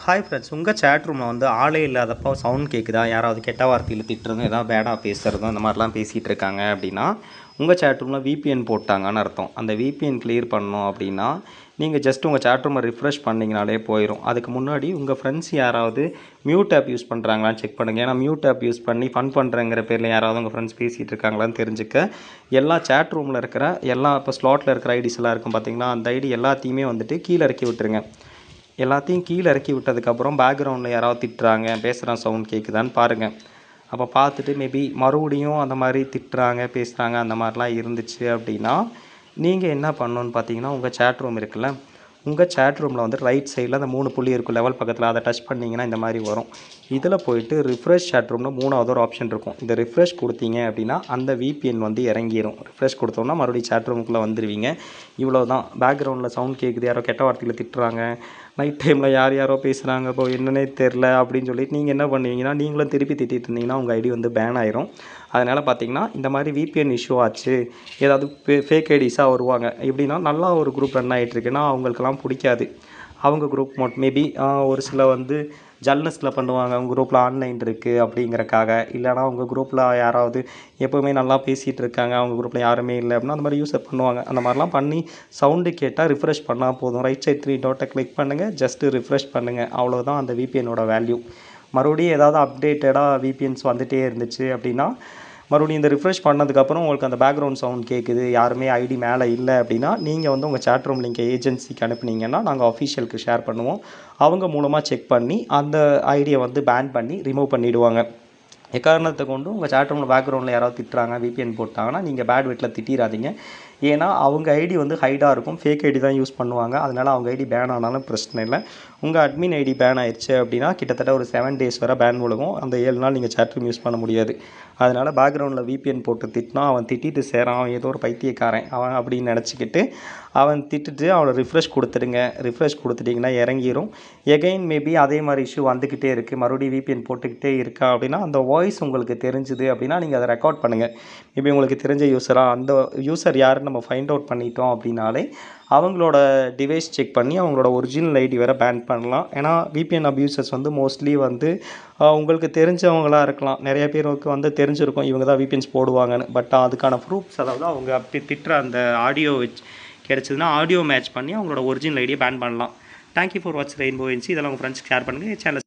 Hi friends, உங்கள் chat ரூமில் வந்து ஆளே இல்லாதப்போ சவுண்ட் கேட்குதா, யாராவது கெட்ட வார்த்தையில் திட்டுறதும் ஏதாவது பேடாக பேசுகிறதும் இந்த மாதிரிலாம் பேசிகிட்டு இருக்காங்க அப்படின்னா உங்கள் சேட் ரூமில் விபிஎன் போட்டாங்கன்னு அர்த்தம். அந்த விபிஎன் கிளியர் பண்ணணும் அப்படின்னா நீங்கள் ஜஸ்ட் உங்கள் சேட் ரூமை ரிஃப்ரெஷ் பண்ணிங்கனாலே போயிடும். அதுக்கு முன்னாடி உங்கள் ஃப்ரெண்ட்ஸ் யாராவது மியூட் ஆப் யூஸ் பண்ணுறாங்களான்னு செக் பண்ணுங்கள். ஏன்னா மியூட் ஆப் யூஸ் பண்ணி ஃபன் பண்ணுறங்கிற பேரில் யாராவது உங்கள் ஃப்ரெண்ட்ஸ் பேசிகிட்டு இருக்காங்களான்னு தெரிஞ்சுக்க எல்லா சேட் ரூமில் இருக்கிற எல்லா இப்போ ஸ்லாட்டில் இருக்கிற ஐடிஸ் எல்லாம் இருக்கும் பார்த்தீங்களா, அந்த ஐடி எல்லாத்தையுமே வந்துட்டு கீழே இறக்கி விட்டுருங்க. எல்லாத்தையும் கீழே இறக்கி விட்டதுக்கப்புறம் பேக்ரவுண்டில் யாராவது திட்டுறாங்க, பேசுகிற சவுண்ட் கேட்குதான்னு பாருங்கள். அப்போ பார்த்துட்டு மேபி மறுபடியும் அந்த மாதிரி திட்டுறாங்க, பேசுகிறாங்க, அந்த மாதிரிலாம் இருந்துச்சு அப்படின்னா நீங்கள் என்ன பண்ணணுன்னு பார்த்தீங்கன்னா, உங்கள் சேட் ரூம் இருக்குல்ல, உங்கள் சேட் ரூமில் வந்து ரைட் சைடில் அந்த 3 புள்ளி இருக்கும் லெவல் பக்கத்தில், அதை டச் பண்ணிங்கன்னா இந்த மாதிரி வரும். இதில் போயிட்டு ரிஃப்ரெஷ் சேட் ரூம்னு 3வது ஒரு ஆப்ஷன் இருக்கும். இந்த ரிஃப்ரெஷ் கொடுத்தீங்க அப்படின்னா அந்த விபிஎன் வந்து இறங்கிடும். ரிஃப்ரெஷ் கொடுத்தோம்னா மறுபடியும் சேட் ரூமுக்குள்ளே வந்துடுவீங்க. இவ்வளோ தான். பேக்ரவுண்டில் சவுண்ட் கேட்குது, யாரோ கெட்ட வார்த்தையில் திட்டுறாங்க, நைட் டைமில் யாரோ பேசுகிறாங்க, இப்போ என்னன்னே தெரில அப்படின்னு சொல்லிட்டு நீங்கள் என்ன பண்ணுவீங்கன்னா, நீங்களும் திருப்பி திட்டிகிட்டு இருந்தீங்கன்னா உங்கள் ஐடி வந்து பேன் ஆயிரும். அதனால் பார்த்தீங்கன்னா இந்த மாதிரி விபிஎன் இஷ்யூ ஆச்சு, ஏதாவது ஃபேக் ஐடிஸாக வருவாங்க. எப்படின்னா நல்லா ஒரு குரூப் ரன் ஆகிட்டுருக்குன்னா அவங்களுக்கெல்லாம் பிடிக்காது. அவங்க குரூப் மேபி ஒரு சில வந்து ஜல்னஸில் பண்ணுவாங்க, உங்கள் குரூப்பில் ஆன்லைன் இருக்குது அப்படிங்கிறக்காக. இல்லைனா உங்கள் குரூப்பில் யாராவது எப்போவுமே நல்லா பேசிகிட்டு இருக்காங்க, அவங்க குரூப்பில் யாருமே இல்லை அப்படின்னா அந்த மாதிரி யூஸர் பண்ணுவாங்க. அந்த மாதிரிலாம் பண்ணி சவுண்டு கேட்டால் ரிஃப்ரெஷ் பண்ணால் போதும். ரைட் சைட் 3 டாட்டை கிளிக் பண்ணுங்கள், ஜஸ்ட்டு ரிஃப்ரெஷ் பண்ணுங்கள். அவ்வளோதான் அந்த விபிஎனோட வேல்யூ. மறுபடியும் ஏதாவது அப்டேட்டடாக விபிஎன்ஸ் வந்துகிட்டே இருந்துச்சு அப்படின்னா மறுபடியும் இந்த ரிஃப்ரெஷ் பண்ணதுக்கப்புறம் உங்களுக்கு அந்த பேக்ரவுண்ட் சவுண்ட் கேட்குது, யாருமே ஐடி மேலே இல்லை அப்படின்னா நீங்கள் வந்து உங்கள் சேட் ரூம் லிங்கை ஏஜென்சிக்கு அனுப்புனீங்கன்னா நாங்கள் அஃபிஷியலுக்கு ஷேர் பண்ணுவோம். அவங்க மூலமாக செக் பண்ணி அந்த ஐடியை வந்து பேன் பண்ணி ரிமூவ் பண்ணிவிடுவாங்க. எக்காரணத்தை கொண்டு உங்கள் சேட் ரூமில் பேக்ரவுண்டில் யாராவது திட்டுறாங்க, விபிஎன் போட்டாங்கன்னா நீங்கள் பேட் வேட்டில் திட்டிடாதீங்க. ஏன்னா அவங்க ஐடி வந்து ஹைடாக இருக்கும், ஃபேக் ஐடி தான் யூஸ் பண்ணுவாங்க. அதனால் அவங்க ஐடி பேன் ஆனாலும் பிரச்சனை இல்லை. உங்கள் அட்மின் ஐடி பேன் ஆயிடுச்சு அப்படின்னா கிட்டத்தட்ட ஒரு 7 days வரை பேன் விழுகும். அந்த 7 நாள் நீங்கள் சேட் ரூம் யூஸ் பண்ண முடியாது. அதனால் பேக்ரவுண்டில் விபிஎன் போட்டு திட்டினா அவன் திட்டிட்டு சேரான், அவன் ஏதோ ஒரு பைத்தியக்காரன் அவன் அப்படின்னு நினச்சிக்கிட்டு அவன் திட்டுட்டு அவனை ரிஃப்ரெஷ் கொடுத்துடுங்க. ரிஃப்ரெஷ் கொடுத்துட்டிங்கன்னா இறங்கிடும். எகைன் மேபி அதே மாதிரி இஷ்யூ வந்துக்கிட்டே இருக்குது, மறுபடியும் விபிஎன் போட்டுக்கிட்டே இருக்கா அப்படின்னா அந்த வாய்ஸ் உங்களுக்கு தெரிஞ்சுது அப்படின்னா நீங்கள் அதை ரெக்கார்ட் பண்ணுங்கள். மேபி உங்களுக்கு தெரிஞ்ச யூஸராக அந்த யூஸர் யாருன்னு நம்ம ஃபைண்ட் அவுட் பண்ணிட்டோம் அப்படின்னாலே அவங்களோட டிவைஸ் செக் பண்ணி அவங்களோட ஒரிஜினல் ஐடி வேறு பேன் பண்ணலாம். ஏன்னா விபிஎன் அப்யூசர்ஸ் வந்து மோஸ்ட்லி வந்து உங்களுக்கு தெரிஞ்சவங்களாக இருக்கலாம். நிறைய பேருக்கு வந்து தெரிஞ்சிருக்கும் இவங்க தான் விபிஎன்ஸ் போடுவாங்கன்னு. பட் அதுக்கான ப்ரூஃப்ஸ், அதாவது அவங்க அப்படி திட்டுற அந்த ஆடியோ வச்சு கிடச்சிதுன்னா ஆடியோ மேட்ச் பண்ணி அவங்களோட ஒரிஜினல் ஐடியை பேன் பண்ணலாம். Thank you for watch Rainbow NC. இதெல்லாம் உங்கள் ஃப்ரெண்ட்ஸ்க்கு ஷேர் பண்ணுங்கள். சேனல்